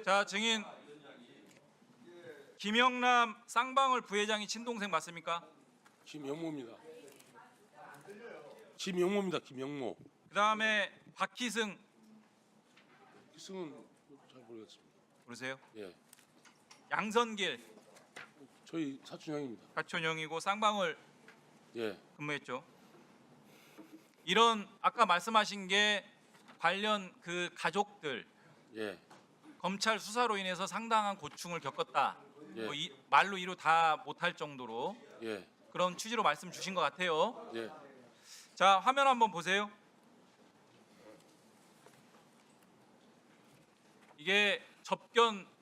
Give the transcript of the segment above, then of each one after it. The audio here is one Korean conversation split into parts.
자, 증인 김영남 쌍방울 부회장이 친동생 맞습니까? 김영모입니다. 김영모입니다. 김영모. 그다음에 박희승 기승은 잘 모르겠습니다. 모르세요? 예, 양선길 저희 사촌형입니다. 가촌형이고 쌍방울 예, 근무했죠. 이런 아까 말씀하신 게 관련 그 가족들 예, 검찰 수사로 인해서 상당한 고충을 겪었다. 예. 뭐 말로 이루 다 못할 정도로 예, 그런 취지로 말씀 주신 것 같아요. 예. 자, 화면 한번 보세요. 이게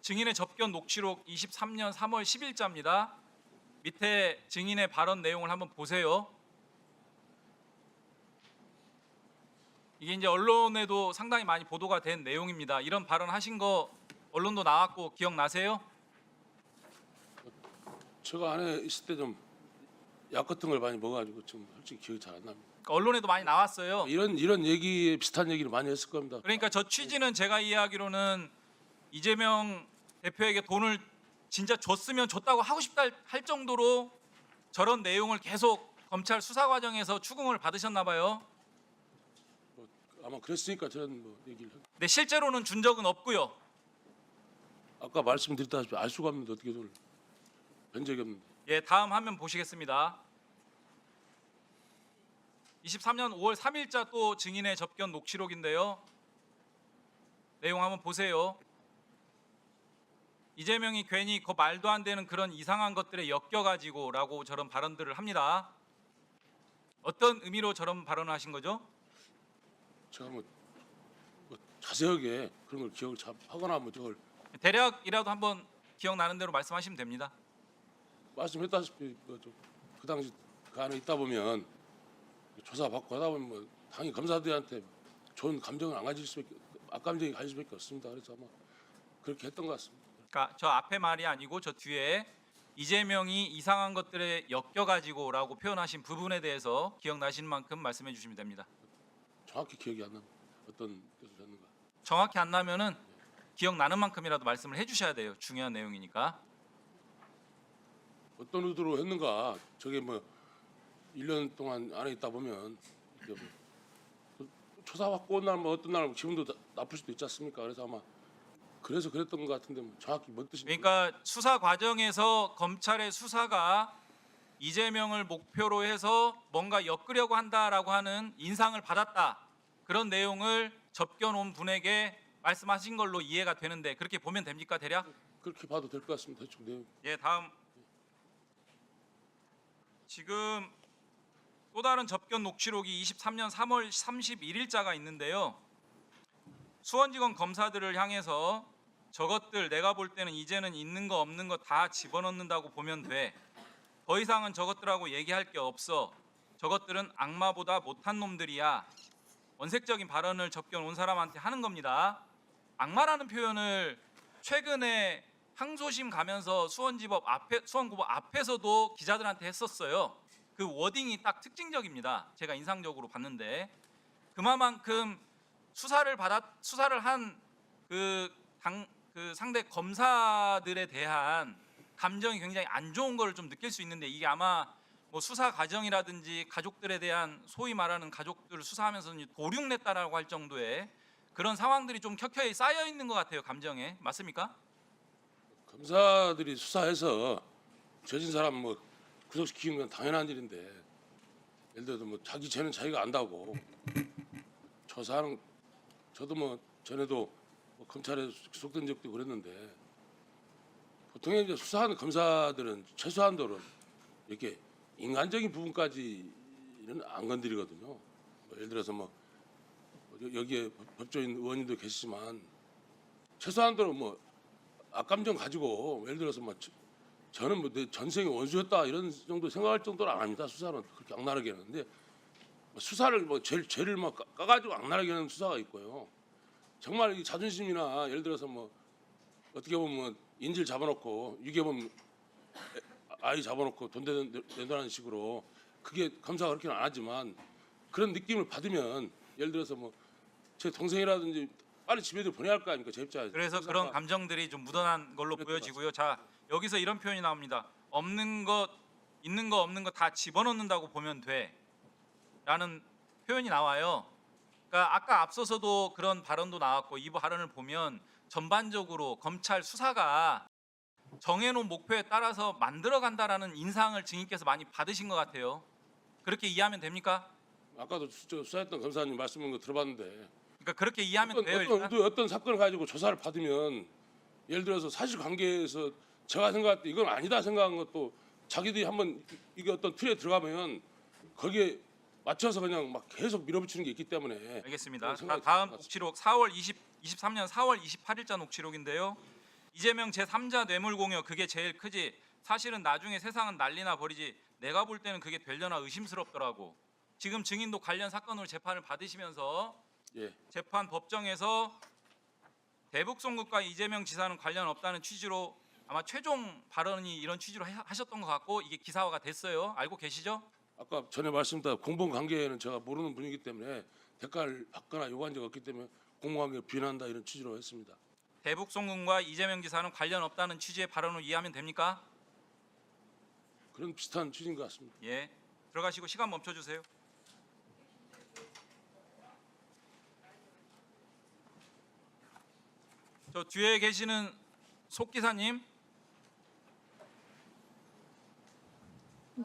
증인의 접견 녹취록 23년 3월 10일자입니다. 밑에 증인의 발언 내용을 한번 보세요. 이게 이제 언론에도 상당히 많이 보도가 된 내용입니다. 이런 발언 하신 거 언론도 나왔고 기억나세요? 제가 안에 있을 때 좀 약 같은 걸 많이 먹어가지고 좀 솔직히 기억이 잘 안 납니다. 그러니까 언론에도 많이 나왔어요. 이런 얘기 비슷한 얘기를 많이 했을 겁니다. 그러니까 저 취지는 제가 이해하기로는 이재명 대표에게 돈을 진짜 줬으면 줬다고 하고 싶다 할 정도로 저런 내용을 계속 검찰 수사 과정에서 추궁을 받으셨나 봐요. 아마 그랬으니까 저는 뭐 얘기를 근데 실제로는 준 적은 없고요. 아까 말씀드렸다시피 알 수가 없는데 어떻게 돈을 뵌 적이 없는데. 예, 다음 화면 보시겠습니다. 23년 5월 3일자 또 증인의 접견 녹취록인데요. 내용 한번 보세요. 이재명이 괜히 그 말도 안 되는 그런 이상한 것들에 엮여가지고라고 저런 발언들을 합니다. 어떤 의미로 저런 발언을 하신 거죠? 제가 뭐 자세하게 그런 걸 기억을 잘 하거나 뭐 저걸 대략이라도 한번 기억나는 대로 말씀하시면 됩니다. 말씀했다시피 그 당시 그 안에 있다 보면 조사 받고 하다 보면 뭐 당연히 검사들한테 좋은 감정을 안 가질 수밖에 악감정이 가질 수밖에 없습니다. 그래서 아마 그렇게 했던 것 같습니다. 그러니까 저 앞에 말이 아니고 저 뒤에 이재명이 이상한 것들에 엮여가지고라고 표현하신 부분에 대해서 기억나시는 만큼 말씀해 주시면 됩니다. 정확히 기억이 안 납니다. 어떤 뜻을 했는가. 정확히 안 나면은 기억나는 만큼이라도 말씀을 해주셔야 돼요. 중요한 내용이니까. 어떤 의도로 했는가. 저게 뭐 1년 동안 안에 있다 보면 이게 뭐 조사받고 온 날 뭐 어떤 날 기분도 나쁠 수도 있지 않습니까? 그래서 아마 그래서 그랬던 것 같은데 뭐 정확히 뭔 뜻인지. 그러니까 수사 과정에서 검찰의 수사가 이재명을 목표로 해서 뭔가 엮으려고 한다라고 하는 인상을 받았다. 그런 내용을 접견 온 분에게 말씀하신 걸로 이해가 되는데 그렇게 보면 됩니까, 대략? 그렇게 봐도 될 것 같습니다. 대충 내용. 예, 다음. 지금 또 다른 접견 녹취록이 23년 3월 31일자가 있는데요. 수원지검 검사들을 향해서 저것들 내가 볼 때는 이제는 있는 거 없는 거 다 집어넣는다고 보면 돼. 더 이상은 저것들하고 얘기할 게 없어. 저것들은 악마보다 못한 놈들이야. 원색적인 발언을 접견 온 사람한테 하는 겁니다. 악마라는 표현을 최근에 항소심 가면서 수원고법 앞에서도 기자들한테 했었어요. 그 워딩이 딱 특징적입니다. 제가 인상적으로 봤는데 그만큼 수사를 한 그 상대 검사들에 대한 감정이 굉장히 안 좋은 걸 좀 느낄 수 있는데 이게 아마 뭐 수사 과정이라든지 가족들에 대한 소위 말하는 가족들을 수사하면서 도륙냈다라고 할 정도의 그런 상황들이 좀 켜켜이 쌓여 있는 것 같아요. 감정에 맞습니까? 검사들이 수사해서 죄진 사람 뭐 구속시키는 건 당연한 일인데 예를 들어서 뭐 자기 죄는 자기가 안다고 조사하는 저도 뭐 전에도 뭐 검찰에 구속된 적도 그랬는데 보통 이제 수사하는 검사들은 최소한도로 이렇게 인간적인 부분까지는 안 건드리거든요. 뭐 예를 들어서 뭐 여기에 법조인 의원님도 계시지만 최소한도로 뭐 악감정 가지고 예를 들어서 뭐 저는 뭐 내 전생에 원수였다 이런 정도 생각할 정도는 안 합니다. 수사는 그렇게 악랄하게 하는데 수사를 뭐 죄를 막 까가지고 악랄하게 하는 수사가 있고요. 정말 이 자존심이나 예를 들어서 뭐 어떻게 보면 인질 잡아놓고 유괴범 아이 잡아놓고 돈 내놓는 식으로 그게 검사가 그렇게는 안 하지만 그런 느낌을 받으면 예를 들어서 뭐 제 동생이라든지 빨리 집에들 보내야 할 거 아닙니까 재입자. 그래서 그런 감정들이 좀 묻어난 걸로 그랬던 보여지고요. 자, 여기서 이런 표현이 나옵니다. 없는 것, 있는 거 없는 거 다 집어넣는다고 보면 돼라는 표현이 나와요. 그러니까 아까 앞서서도 그런 발언도 나왔고 이 발언을 보면 전반적으로 검찰 수사가 정해놓은 목표에 따라서 만들어간다라는 인상을 증인께서 많이 받으신 것 같아요. 그렇게 이해하면 됩니까? 아까도 수사했던 검사님 말씀인 거 들어봤는데 그러니까 그렇게 이해하면 돼요. 일단. 어떤 사건을 가지고 조사를 받으면 예를 들어서 사실관계에서 제가 생각할 때 이건 아니다 생각한 것도 자기들이 한번 이게 어떤 틀에 들어가면 거기에 맞춰서 그냥 막 계속 밀어붙이는 게 있기 때문에 알겠습니다. 생각이 다음 들었습니다. 녹취록 23년 4월 28일자 녹취록인데요. 이재명 제3자 뇌물공여 그게 제일 크지. 사실은 나중에 세상은 난리나 버리지. 내가 볼 때는 그게 되려나 의심스럽더라고. 지금 증인도 관련 사건으로 재판을 받으시면서 예, 재판 법정에서 대북송국과 이재명 지사는 관련 없다는 취지로 아마 최종 발언이 이런 취지로 하셨던 것 같고 이게 기사화가 됐어요. 알고 계시죠? 아까 전에 말씀드린 공범 관계에는 제가 모르는 분이기 때문에 대가를 받거나 요구한 적이 없기 때문에 공범 관계를 비난한다 이런 취지로 했습니다. 대북송국과 이재명 지사는 관련 없다는 취지의 발언으로 이해하면 됩니까? 그런 비슷한 취지인 것 같습니다. 예. 들어가시고 시간 멈춰 주세요. 저 뒤에 계시는 속 기사님,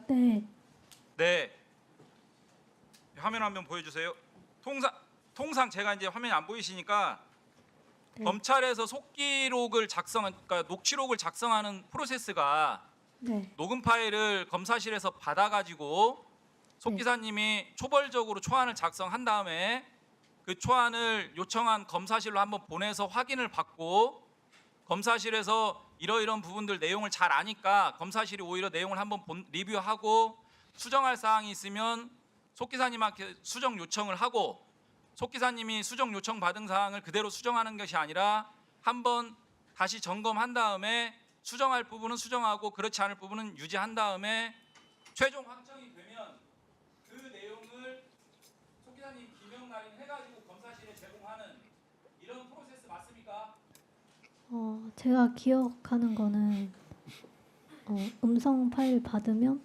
네, 네 화면 한번 보여주세요. 통상 제가 이제 화면이 안 보이시니까 네. 검찰에서 속기록을 그러니까 녹취록을 작성하는 프로세스가 네, 녹음 파일을 검사실에서 받아가지고 속 네. 기사님이 초벌적으로 초안을 작성한 다음에 그 초안을 요청한 검사실로 한번 보내서 확인을 받고 검사실에서 이러이런 부분들 내용을 잘 아니까 검사실이 오히려 내용을 한번 리뷰하고 수정할 사항이 있으면 속 기사님한테 수정 요청을 하고 속 기사님이 수정 요청 받은 사항을 그대로 수정하는 것이 아니라 한번 다시 점검한 다음에 수정할 부분은 수정하고 그렇지 않을 부분은 유지한 다음에 최종 확정이 되면 그 내용을 속 기사님 기명 날인해가지고 검사실에 제공하는 이런 프로세스 맞습니까? 제가 기억하는 거는 음성 파일 받으면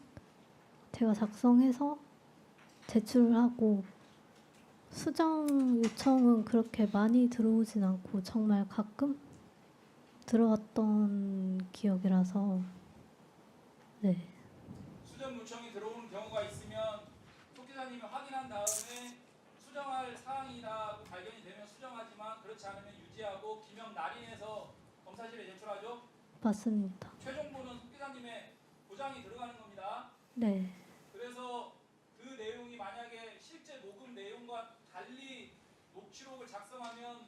제가 작성해서 제출을 하고 수정 요청은 그렇게 많이 들어오진 않고 정말 가끔 들어왔던 기억이라서 네, 수정 요청이 들어오는 경우가 있으면 속 기사님이 확인한 다음에 수정할 사항이라고 발견이 되면 수정하지만 그렇지 않으면 유지하고 기명 날인해서 검사실에 제출하죠. 맞습니다. 최종본은 속 기사님의 보장이 들어가는 겁니다. 네, 그래서 그 내용이 만약에 실제 녹음 내용과 달리 녹취록을 작성하면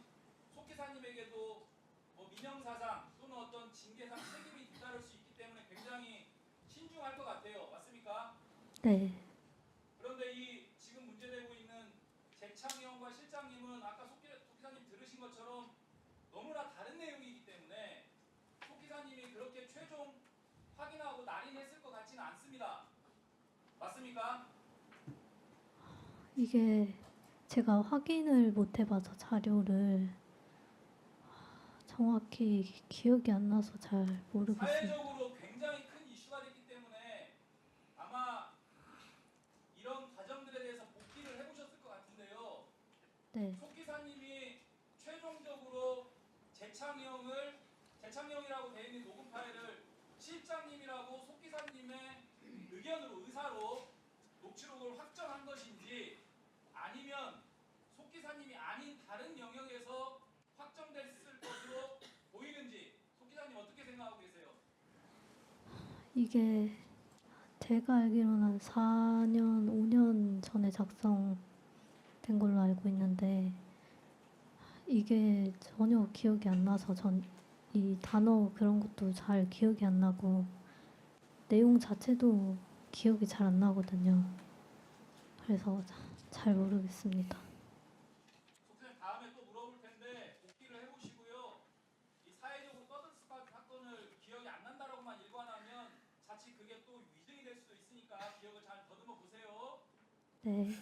속 기사님에게도 뭐 민형사상 또는 어떤 징계상 책임이 뒤따를 수 있기 때문에 굉장히 신중할 것 같아요. 맞습니까? 네, 그런데 이 지금 문제되고 있는 재창영과 실장님은 아까 속 기사님 들으신 것처럼 너무나 다른 내용이기 때문에 속 기사님이 그렇게 최종 확인하고 날인했을 것 같지는 않습니다. 맞습니까? 이게 제가 확인을 못 해봐서 자료를 정확히 기억이 안 나서 잘 모르겠어요. 사회적으로 굉장히 큰 이슈가 됐기 때문에 아마 이런 과정들에 대해서 복기를 해보셨을 것 같은데요. 네, 속 기사님이 최종적으로 재창영이라고 되어 있는 녹음 파일을 실장님이라고 속 기사님의 의견으로 의사로 녹취록을 확정한 것인지 아니면 속 기사님이 아닌 다른 영역에서 확정됐을 것으로 보이는지 속 기사님 어떻게 생각하고 계세요? 이게 제가 알기로는 한 4년, 5년 전에 작성된 걸로 알고 있는데 이게 전혀 기억이 안 나서 전 이 단어 그런 것도 잘 기억이 안 나고 내용 자체도 기억이 잘 안 나거든요. 그래서 잘 모르겠습니다. 속사님 다음에 또 물어볼 텐데 복기를 해보시고요. 이 사회적으로 떠들썩한 사건을 기억이 안 난다라고만 일관하면 자칫 그게 또 위증이 될 수도 있으니까 기억을 잘 더듬어 보세요. 네.